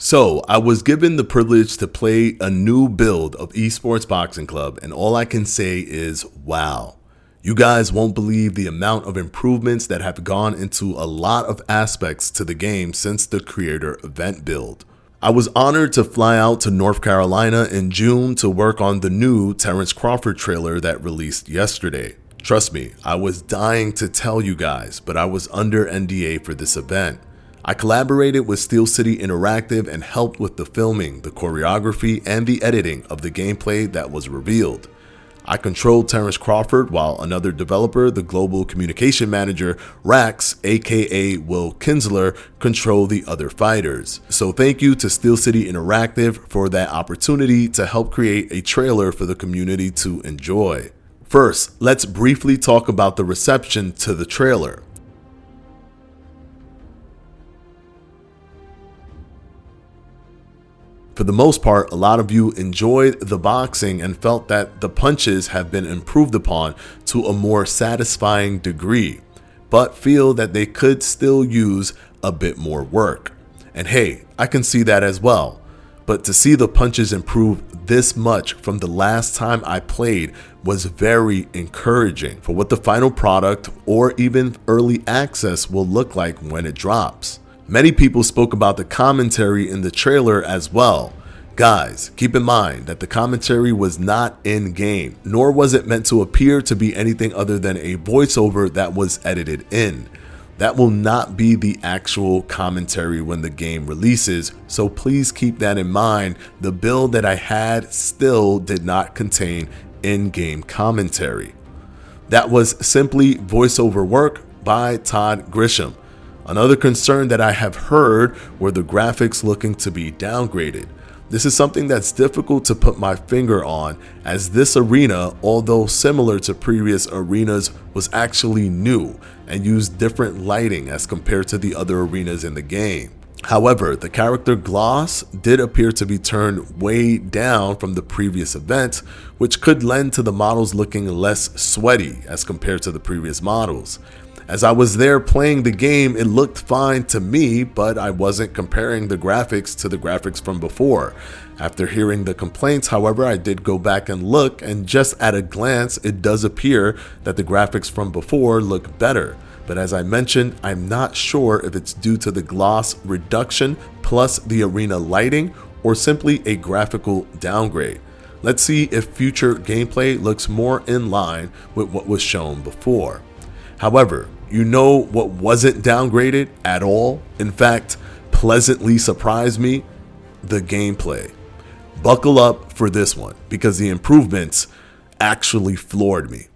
So, I was given the privilege to play a new build of Esports Boxing Club, and all I can say is wow. You guys won't believe the amount of improvements that have gone into a lot of aspects to the game since the creator event build. I was honored to fly out to North Carolina in June to work on the new Terrence Crawford trailer that released yesterday. Trust me, I was dying to tell you guys, but I was under NDA for this event. I collaborated with Steel City Interactive and helped with the filming, the choreography, and the editing of the gameplay that was revealed. I controlled Terrence Crawford while another developer, the Global Communication Manager, Rax, aka Will Kinsler, controlled the other fighters. So thank you to Steel City Interactive for that opportunity to help create a trailer for the community to enjoy. First, let's briefly talk about the reception to the trailer. For the most part, a lot of you enjoyed the boxing and felt that the punches have been improved upon to a more satisfying degree, but feel that they could still use a bit more work. And hey, I can see that as well. But to see the punches improve this much from the last time I played was very encouraging for what the final product or even early access will look like when it drops. Many people spoke about the commentary in the trailer as well. Guys, keep in mind that the commentary was not in-game, nor was it meant to appear to be anything other than a voiceover that was edited in. That will not be the actual commentary when the game releases, so please keep that in mind. The build that I had still did not contain in-game commentary. That was simply voiceover work by Todd Grisham. Another concern that I have heard were the graphics looking to be downgraded. This is something that's difficult to put my finger on, as this arena, although similar to previous arenas, was actually new and used different lighting as compared to the other arenas in the game. However, the character gloss did appear to be turned way down from the previous event, which could lend to the models looking less sweaty as compared to the previous models. As I was there playing the game, it looked fine to me, but I wasn't comparing the graphics to the graphics from before. After hearing the complaints, however, I did go back and look, and just at a glance, it does appear that the graphics from before look better. But as I mentioned, I'm not sure if it's due to the gloss reduction plus the arena lighting or simply a graphical downgrade. Let's see if future gameplay looks more in line with what was shown before. However, you know what wasn't downgraded at all? In fact, pleasantly surprised me? The gameplay. Buckle up for this one, because the improvements actually floored me.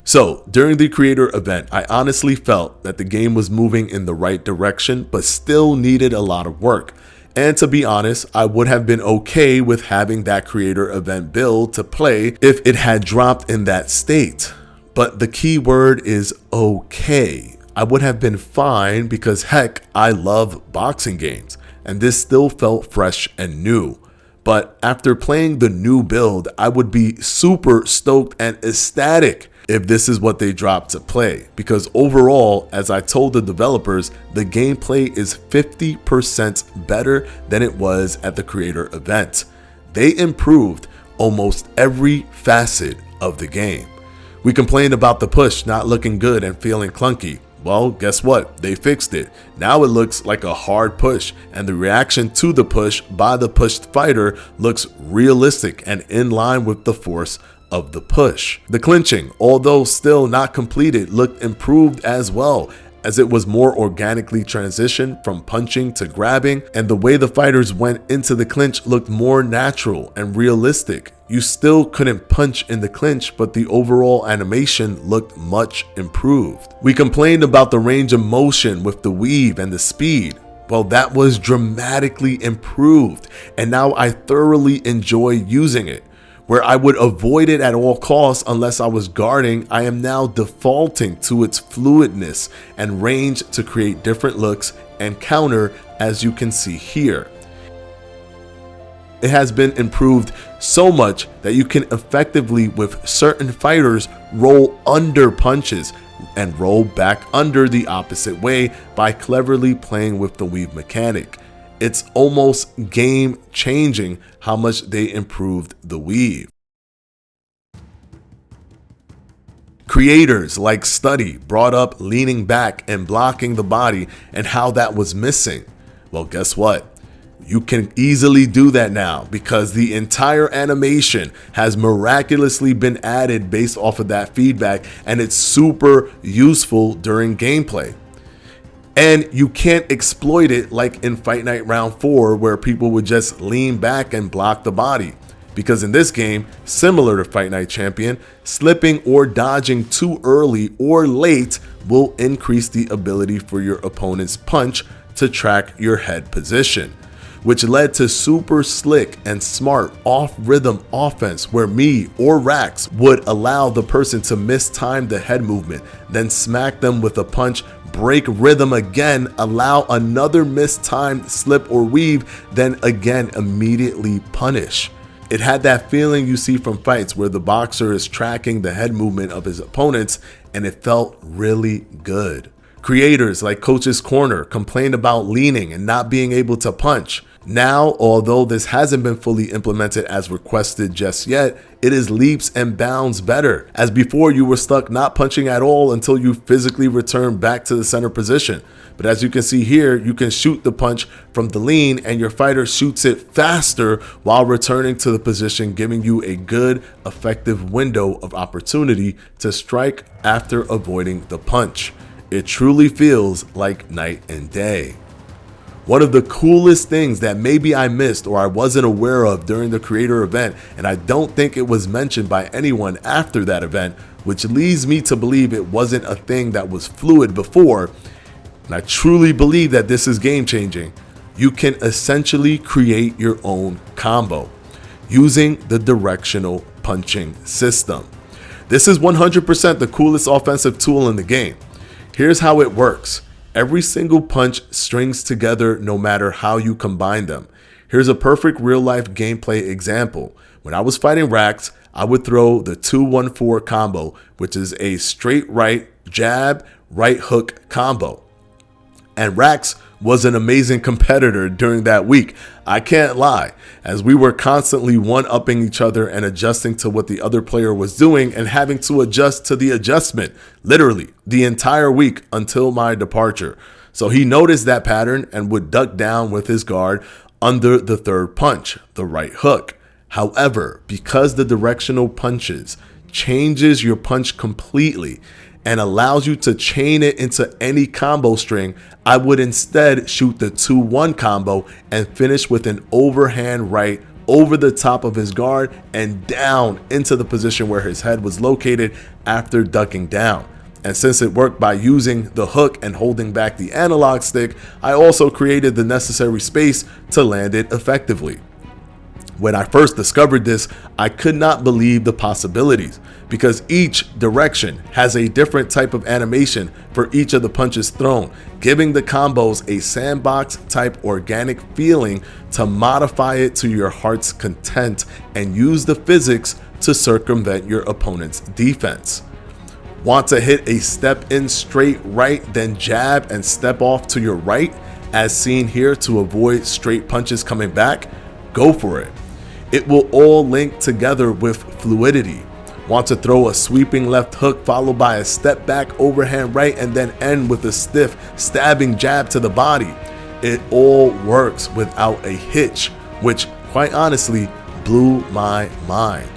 So, during the creator event, I honestly felt that the game was moving in the right direction, but still needed a lot of work. And to be honest, I would have been okay with having that creator event build to play if it had dropped in that state. But the key word is okay. I would have been fine because heck, I love boxing games, and this still felt fresh and new. But after playing the new build, I would be super stoked and ecstatic if this is what they dropped to play, because overall, as I told the developers, the gameplay is 50% better than it was at the creator event. They improved almost every facet of the game. We complained about the push not looking good and feeling clunky. Well, guess what? They fixed it. Now it looks like a hard push, and the reaction to the push by the pushed fighter looks realistic and in line with the force of the push. The clinching, although still not completed, looked improved as well, as it was more organically transitioned from punching to grabbing, and the way the fighters went into the clinch looked more natural and realistic. You still couldn't punch in the clinch, but the overall animation looked much improved. We complained about the range of motion with the weave and the speed. Well, that was dramatically improved, and now I thoroughly enjoy using it. Where I would avoid it at all costs unless I was guarding, I am now defaulting to its fluidness and range to create different looks and counter, as you can see here. It has been improved so much that you can effectively, with certain fighters, roll under punches, and roll back under the opposite way by cleverly playing with the weave mechanic. It's almost game changing how much they improved the weave. Creators like Study brought up leaning back and blocking the body and how that was missing. Well, guess what? You can easily do that now because the entire animation has miraculously been added based off of that feedback, and it's super useful during gameplay. And you can't exploit it like in Fight Night Round 4 where people would just lean back and block the body. Because in this game, similar to Fight Night Champion, slipping or dodging too early or late will increase the ability for your opponent's punch to track your head position, which led to super slick and smart off-rhythm offense where me or Rax would allow the person to mistime the head movement, then smack them with a punch, break rhythm again, allow another mistimed slip or weave, then again immediately punish. It had that feeling you see from fights where the boxer is tracking the head movement of his opponents, and it felt really good. Creators like Coach's Corner complained about leaning and not being able to punch. Now, although this hasn't been fully implemented as requested just yet, it is leaps and bounds better, as before you were stuck not punching at all until you physically return back to the center position. But as you can see here, you can shoot the punch from the lean and your fighter shoots it faster while returning to the position, giving you a good, effective window of opportunity to strike after avoiding the punch. It truly feels like night and day. One of the coolest things that maybe I missed or I wasn't aware of during the creator event, and I don't think it was mentioned by anyone after that event, which leads me to believe it wasn't a thing that was fluid before, and I truly believe that this is game changing. You can essentially create your own combo using the directional punching system. This is 100% the coolest offensive tool in the game. Here's how it works. Every single punch strings together no matter how you combine them. Here's a perfect real-life gameplay example. When I was fighting Rax, I would throw the 2-1-4 combo, which is a straight right jab, right hook combo. And Rax was an amazing competitor during that week. I can't lie, as we were constantly one-upping each other and adjusting to what the other player was doing and having to adjust to the adjustment, literally the entire week until my departure. So he noticed that pattern and would duck down with his guard under the third punch, the right hook. However, because the directional punches changes your punch completely and allows you to chain it into any combo string, I would instead shoot the 2-1 combo and finish with an overhand right over the top of his guard and down into the position where his head was located after ducking down. And since it worked by using the hook and holding back the analog stick, I also created the necessary space to land it effectively. When I first discovered this, I could not believe the possibilities because each direction has a different type of animation for each of the punches thrown, giving the combos a sandbox type organic feeling to modify it to your heart's content and use the physics to circumvent your opponent's defense. Want to hit a step in straight right, then jab and step off to your right, as seen here to avoid straight punches coming back? Go for it. It will all link together with fluidity. Want to throw a sweeping left hook followed by a step back overhand right and then end with a stiff stabbing jab to the body? It all works without a hitch, which quite honestly blew my mind.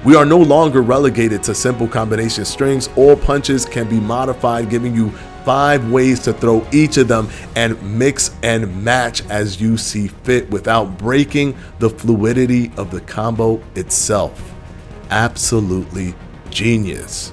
We are no longer relegated to simple combination strings. All punches can be modified, giving you 5 ways to throw each of them and mix and match as you see fit without breaking the fluidity of the combo itself. Absolutely genius.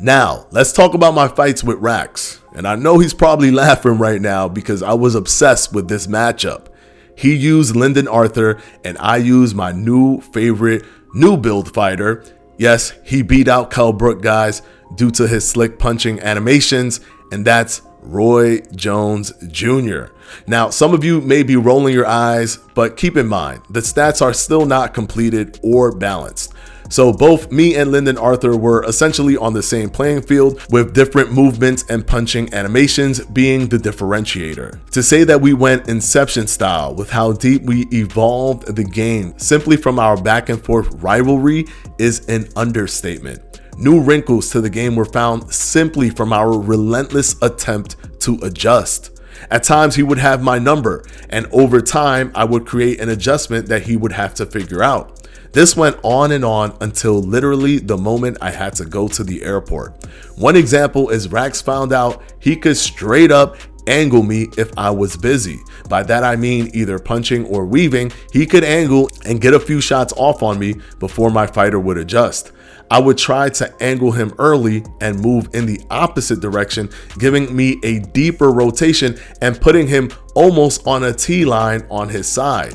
Now, let's talk about my fights with Rax. And I know he's probably laughing right now because I was obsessed with this matchup. He used Lyndon Arthur and I used my new favorite new build fighter. Yes, he beat out Kell Brook, guys, due to his slick punching animations, and that's Roy Jones Jr. Now, some of you may be rolling your eyes, but keep in mind, the stats are still not completed or balanced. So both me and Lyndon Arthur were essentially on the same playing field, with different movements and punching animations being the differentiator. To say that we went Inception style with how deep we evolved the game simply from our back and forth rivalry is an understatement. New wrinkles to the game were found simply from our relentless attempt to adjust. At times he would have my number, and over time I would create an adjustment that he would have to figure out. This went on and on until literally the moment I had to go to the airport. One example is Rax found out he could straight up angle me if I was busy. By that I mean either punching or weaving. He could angle and get a few shots off on me before my fighter would adjust. I would try to angle him early and move in the opposite direction, giving me a deeper rotation and putting him almost on a T-line on his side.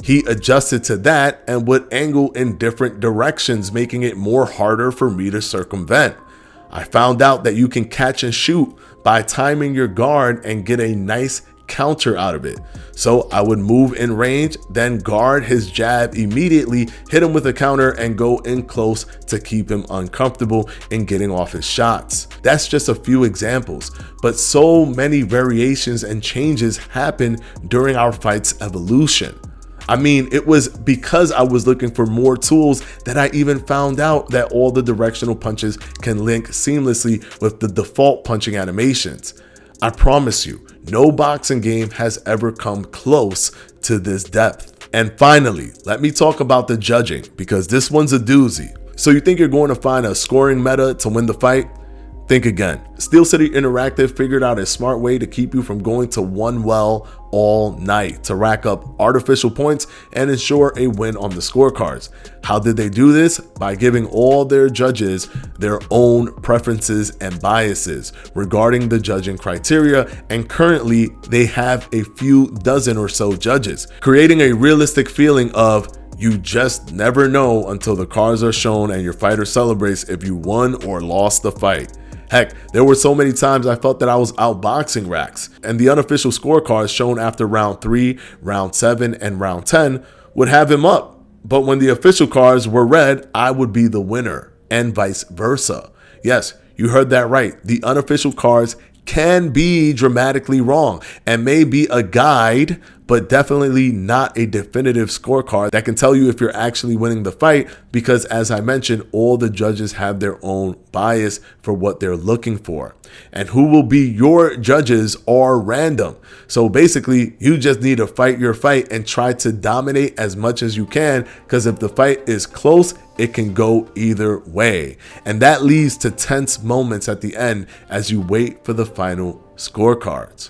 He adjusted to that and would angle in different directions, making it more harder for me to circumvent. I found out that you can catch and shoot by timing your guard and get a nice counter out of it. So I would move in range, then guard his jab immediately, hit him with a counter, and go in close to keep him uncomfortable in getting off his shots. That's just a few examples, but so many variations and changes happen during our fight's evolution. I mean, it was because I was looking for more tools that I even found out that all the directional punches can link seamlessly with the default punching animations. I promise you, no boxing game has ever come close to this depth. And finally, let me talk about the judging, because this one's a doozy. So you think you're going to find a scoring meta to win the fight? Think again. Steel City Interactive figured out a smart way to keep you from going to one well all night to rack up artificial points and ensure a win on the scorecards. How did they do this? By giving all their judges their own preferences and biases regarding the judging criteria, and currently they have a few dozen or so judges, creating a realistic feeling of you just never know until the cards are shown and your fighter celebrates if you won or lost the fight. Heck, there were so many times I felt that I was outboxing Rax, and the unofficial scorecards shown after round 3, round 7, and round 10 would have him up. But when the official cards were read, I would be the winner, and vice versa. Yes, you heard that right. The unofficial cards can be dramatically wrong and may be a guide, but definitely not a definitive scorecard that can tell you if you're actually winning the fight, because as I mentioned, all the judges have their own bias for what they're looking for. And who will be your judges are random. So basically, you just need to fight your fight and try to dominate as much as you can, because if the fight is close, it can go either way. And that leads to tense moments at the end as you wait for the final scorecards.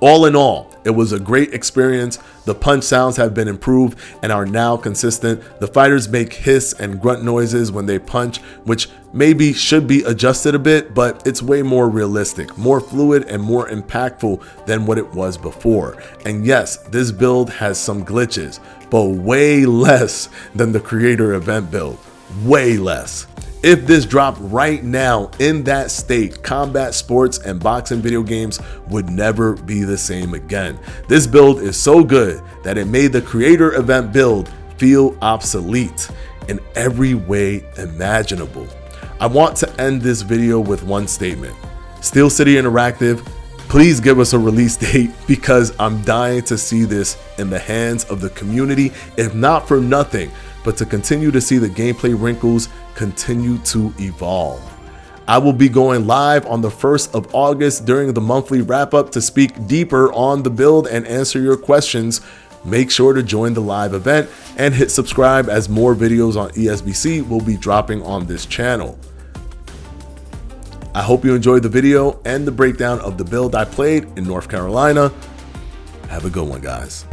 All in all, it was a great experience. The punch sounds have been improved and are now consistent. The fighters make hiss and grunt noises when they punch, which maybe should be adjusted a bit, but it's way more realistic, more fluid, and more impactful than what it was before. And yes, this build has some glitches, but way less than the creator event build. Way less. If this dropped right now in that state, combat sports and boxing video games would never be the same again. This build is so good that it made the creator event build feel obsolete in every way imaginable. I want to end this video with one statement. Steel City Interactive, please give us a release date, because I'm dying to see this in the hands of the community, if not for nothing, but to continue to see the gameplay wrinkles continue to evolve. I will be going live on the 1st of August during the monthly wrap-up to speak deeper on the build and answer your questions. Make sure to join the live event and hit subscribe, as more videos on ESBC will be dropping on this channel. I hope you enjoyed the video and the breakdown of the build I played in North Carolina. Have a good one, guys.